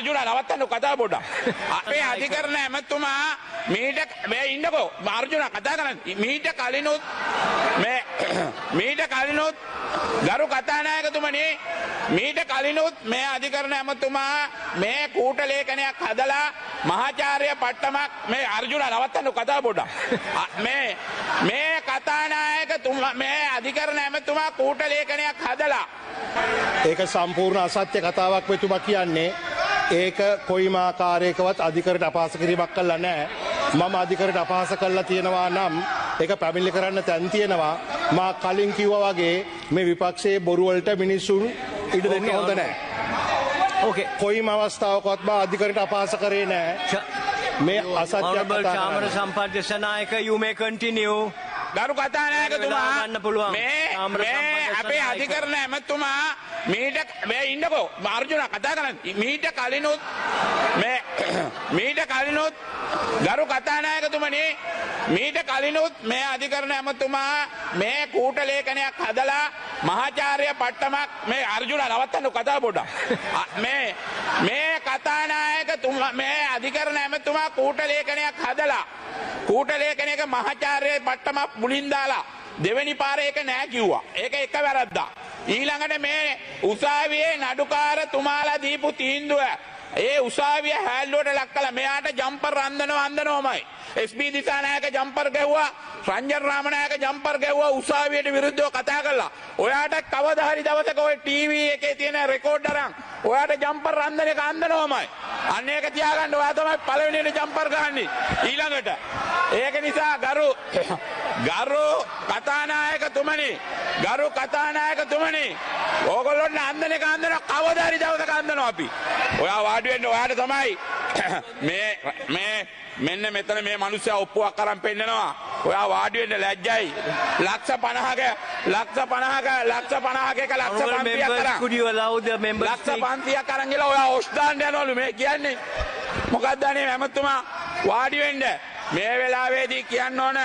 අර්ජුන නවත්තන්න කතා පොඩ්ඩක්. අපේ අධිකරණ ඇමතුමා මේ ඉන්නකෝ අර්ජුන කතා කරන්නේ. මීට කලිනුත් ගරු කතානායකතුමනි මීට කලිනුත් මේ අධිකරණ ඇමතුමා මේ කූට ලේඛනයක් හදලා මහාචාර්ය පට්ටමක් මේ අර්ජුන නවත්තන්න කතා පොඩ්ඩක්. මේ කතානායකතුමා මේ අධිකරණ ඇමතුමා කූට ලේඛනයක් හදලා ඒක සම්පූර්ණ අසත්‍ය කතාවක් මෙතුමා කියන්නේ. ඒක කොයිම ආකාරයකවත් අධිකරණයට අපහාස කිරීමක් කළා නැහැ. මම අධිකරණයට අපහාස කළා තියෙනවා නම් ඒක පැමිණිලි කරන්න තැන් තියෙනවා. මා කලින් කිව්වා වගේ මේ විපක්ෂයේ බොරු වලට මිනිසුන් ඉඩ දෙන්න හොඳ නැහැ. Okay. කොයිම අවස්ථාවකවත් මා අධිකරණයට අපහාස කරේ නැහැ. මේ අසත්‍ය Honorable කතා Chamara Sampath Desanayake, you may continue. ගරු කතානායකතුමා මේ අපේ අධිකරණ ඇමතුමා මේ ඉන්නකෝ අර්ජුන කතා කරන්නේ. මීට කලිනුත් ගරු කතානායකතුමනි මීට කලිනුත් මේ අධිකරණ ඇමතුමා මේ කූට ලේඛනයක් හදලා මහාචාර්ය පට්ටමක් මේ අර්ජුන නවත්තන්න කතා පොඩ්ඩක්. මේ කතානායකතුමා මේ අධිකරණ ඇමතුමා කූට ලේඛනයක් හදලා කූට ලේඛනයක මහාචාර්ය පට්ටමක් මුලින් දාලා දෙවෙනි පාරේ ඒක නෑ කිව්වා. ඒක එක වැරද්දා. ඊළඟට මේ උසාවියේ නඩුකාරතුමාලා දීපු තීන්දුව ඒ උසාවිය හැල්ලුවට ලක් කළා. මෙයාට ජම්පර් අන්දනවමයි. SP දිසානායක ජම්පර් ගැහුවා. රංජන් රාමනායක ජම්පර් ගැහුවා උසාවියට විරුද්ධව කතා කළා. ඔයාට කවදා හරි දවසක ඔය ටීවී එකේ තියෙන රෙකෝඩ් අරන් ඔයාට ජම්පර් අන්දන එක අන්දනවමයි. අන්න ඒක තියාගන්න. ඔයා තමයි පළවෙනියට ජම්පර් ගහන්නේ. ඊළඟට ඒක නිසා ගරු කතානායකතුමනි ඕගොල්ලොන්ට අන්දන එක අන්දන කවදා හරි දවසක අන්දනවා අපි. ඔයා වාඩි වෙන්න. ඔයාට තමයි මෙන්න මෙතන මේ මිනිස්සයා ඔප්පුවක් අරන් පෙන්නනවා. ඔයා වාඩි වෙන්න ලැජ්ජයි. ලක්ෂ 50ක ලක්ෂ 500ක් අරන් Could you allow the members ලක්ෂ 500ක් අරන් ගිහලා ඔයා ඔස් දාන්න යනවලු. මේ කියන්නේ මොකක්ද අනේ ඇමතුමා වාඩි වෙන්න. මේ වෙලාවේදී කියන්න ඕන